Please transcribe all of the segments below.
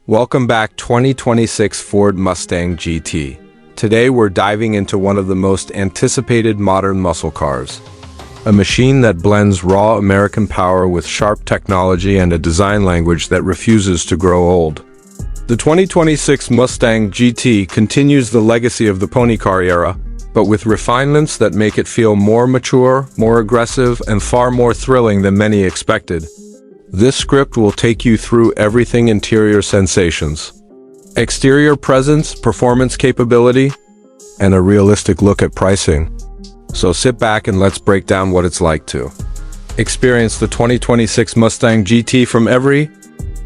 Welcome back 2026 Ford Mustang GT. Today we're diving into one of the most anticipated modern muscle cars. A machine that blends raw American power with sharp technology and a design language that refuses to grow old. The 2026 Mustang GT continues the legacy of the pony car era, but with refinements that make it feel more mature, more aggressive, and far more thrilling than many expected. This script will take you through everything interior sensations, exterior presence, performance capability, and a realistic look at pricing. So sit back and let's break down what it's like to experience the 2026 Mustang GT from every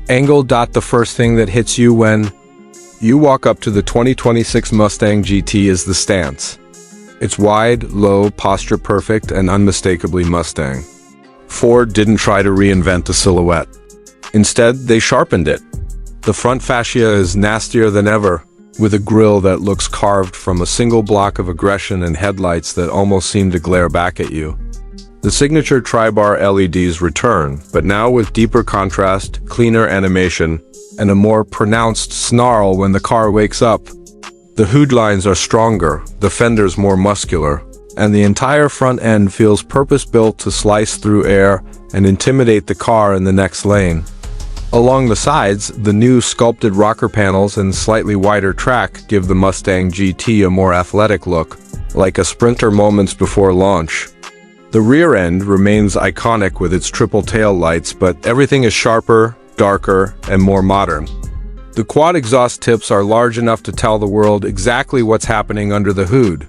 angle. The first thing that hits you when you walk up to the 2026 Mustang GT is the stance. It's wide, low, posture perfect, and unmistakably Mustang. Ford didn't try to reinvent the silhouette. Instead, they sharpened it. The front fascia is nastier than ever, with a grille that looks carved from a single block of aggression and headlights that almost seem to glare back at you. The signature tri-bar LEDs return, but now with deeper contrast, cleaner animation, and a more pronounced snarl when the car wakes up. The hood lines are stronger, the fenders more muscular, and the entire front end feels purpose-built to slice through air and intimidate the car in the next lane. Along the sides, the new sculpted rocker panels and slightly wider track give the Mustang GT a more athletic look, like a sprinter moments before launch. The rear end remains iconic with its triple tail lights, but everything is sharper, darker, and more modern. The quad exhaust tips are large enough to tell the world exactly what's happening under the hood.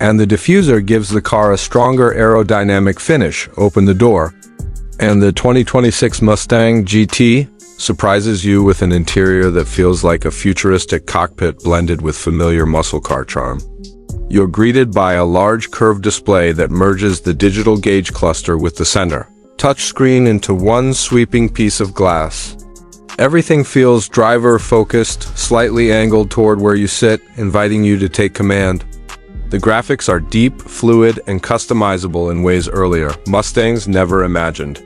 And the diffuser gives the car a stronger aerodynamic finish. Open the door, and the 2026 Mustang GT surprises you with an interior that feels like a futuristic cockpit blended with familiar muscle car charm. You're greeted by a large curved display that merges the digital gauge cluster with the center touchscreen into one sweeping piece of glass. Everything feels driver-focused, slightly angled toward where you sit, inviting you to take command. The graphics are deep, fluid, and customizable in ways earlier Mustangs never imagined.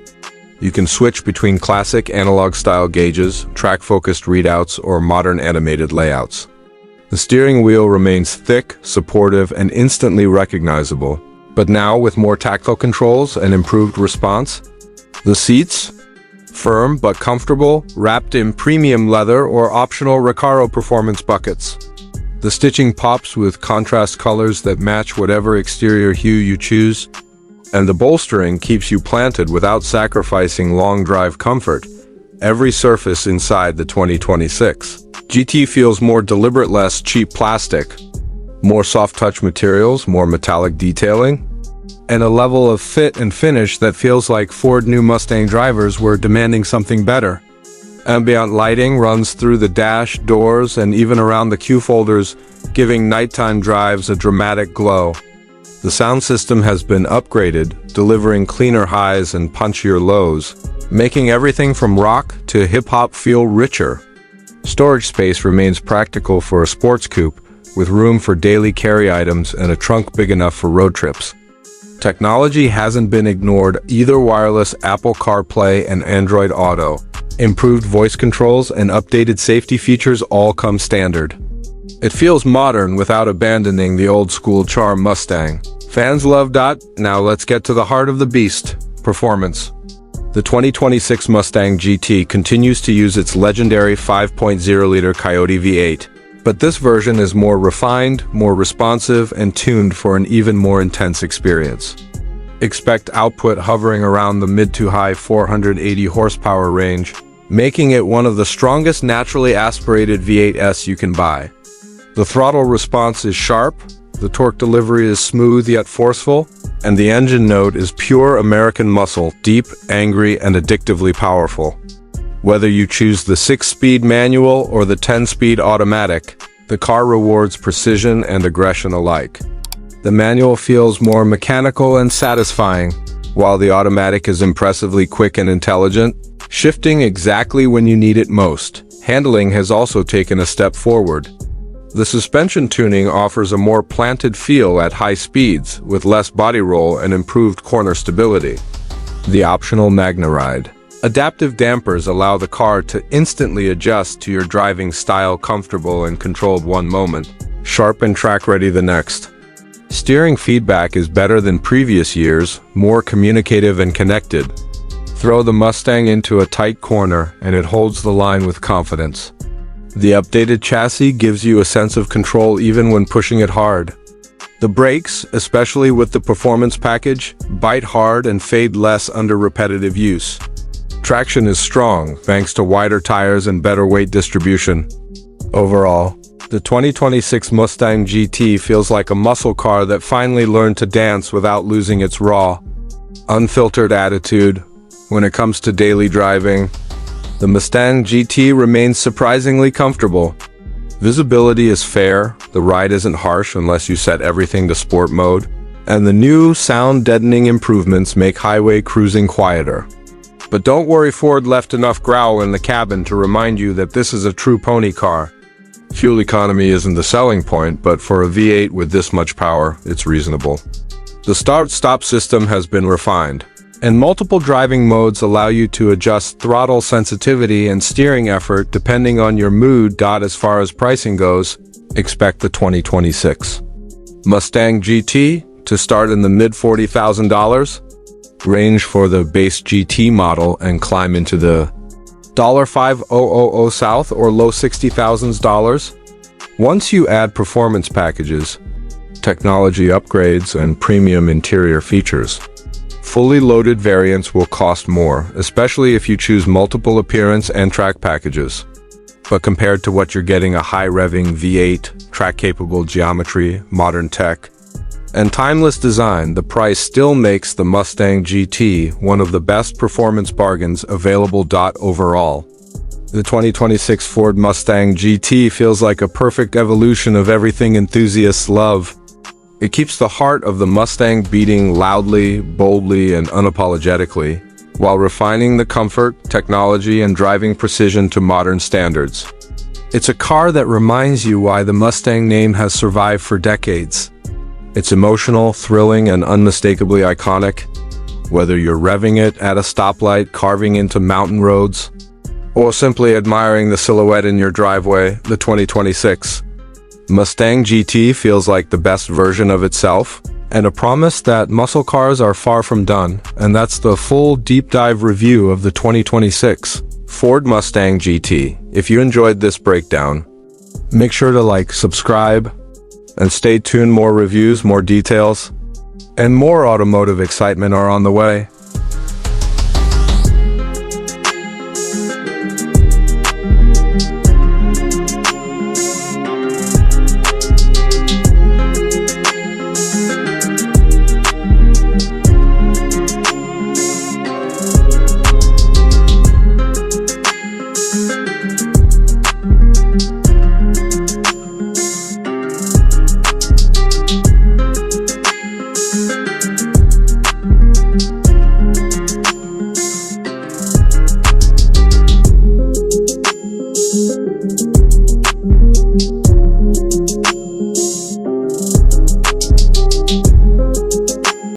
You can switch between classic analog-style gauges, track-focused readouts, or modern animated layouts. The steering wheel remains thick, supportive, and instantly recognizable, but now with more tactile controls and improved response. The seats? Firm but comfortable, wrapped in premium leather or optional Recaro performance buckets. The stitching pops with contrast colors that match whatever exterior hue you choose, and the bolstering keeps you planted without sacrificing long drive comfort. Every surface inside the 2026 GT feels more deliberate, less cheap plastic, more soft touch materials, more metallic detailing, and a level of fit and finish that feels like Ford new Mustang drivers were demanding something better. Ambient lighting runs through the dash, doors, and even around the Q-folders, giving nighttime drives a dramatic glow. The sound system has been upgraded, delivering cleaner highs and punchier lows, making everything from rock to hip-hop feel richer. Storage space remains practical for a sports coupe, with room for daily carry items and a trunk big enough for road trips. Technology hasn't been ignored either. Wireless Apple CarPlay and Android Auto, improved voice controls, and updated safety features all come standard. It feels modern without abandoning the old-school charm Mustang. Fans love. Now let's get to the heart of the beast, performance. The 2026 Mustang GT continues to use its legendary 5.0-liter Coyote V8, but this version is more refined, more responsive, and tuned for an even more intense experience. Expect output hovering around the mid to high 480 horsepower range, making it one of the strongest naturally aspirated V8s you can buy. The throttle response is sharp, the torque delivery is smooth yet forceful, and the engine note is pure American muscle, deep, angry, and addictively powerful. Whether you choose the 6-speed manual or the 10-speed automatic, the car rewards precision and aggression alike. The manual feels more mechanical and satisfying, while the automatic is impressively quick and intelligent, shifting exactly when you need it most. Handling has also taken a step forward. The suspension tuning offers a more planted feel at high speeds, with less body roll and improved corner stability. The optional Magna Ride. Adaptive dampers allow the car to instantly adjust to your driving style, comfortable and controlled one moment, sharp and track-ready the next. Steering feedback is better than previous years, more communicative and connected. Throw the Mustang into a tight corner and it holds the line with confidence. The updated chassis gives you a sense of control even when pushing it hard. The brakes, especially with the performance package, bite hard and fade less under repetitive use. Traction is strong thanks to wider tires and better weight distribution. Overall, the 2026 Mustang GT feels like a muscle car that finally learned to dance without losing its raw, unfiltered attitude. When it comes to daily driving, the Mustang GT remains surprisingly comfortable. Visibility is fair, the ride isn't harsh unless you set everything to sport mode, and the new sound-deadening improvements make highway cruising quieter. But don't worry, Ford left enough growl in the cabin to remind you that this is a true pony car. Fuel economy isn't the selling point, but for a V8 with this much power, it's reasonable. The start-stop system has been refined, and multiple driving modes allow you to adjust throttle sensitivity and steering effort depending on your mood. As far as pricing goes, expect the 2026 Mustang GT to start in the mid-$40,000 range for the base GT model and climb into the $5,000 south or low $60,000s. Once you add performance packages, technology upgrades, and premium interior features, fully loaded variants will cost more, especially if you choose multiple appearance and track packages. But compared to what you're getting, a high-revving V8, track-capable geometry, modern tech, and timeless design, the price still makes the Mustang GT one of the best performance bargains available. Overall, the 2026 Ford Mustang GT feels like a perfect evolution of everything enthusiasts love. It keeps the heart of the Mustang beating loudly, boldly, and unapologetically, while refining the comfort, technology, and driving precision to modern standards. It's a car that reminds you why the Mustang name has survived for decades. It's emotional, thrilling, and unmistakably iconic. Whether you're revving it at a stoplight, carving into mountain roads, or simply admiring the silhouette in your driveway, the 2026 Mustang GT feels like the best version of itself, and a promise that muscle cars are far from done. And that's the full deep dive review of the 2026 Ford Mustang GT. If you enjoyed this breakdown, make sure to like, subscribe, and stay tuned. More reviews, more details, and more automotive excitement are on the way.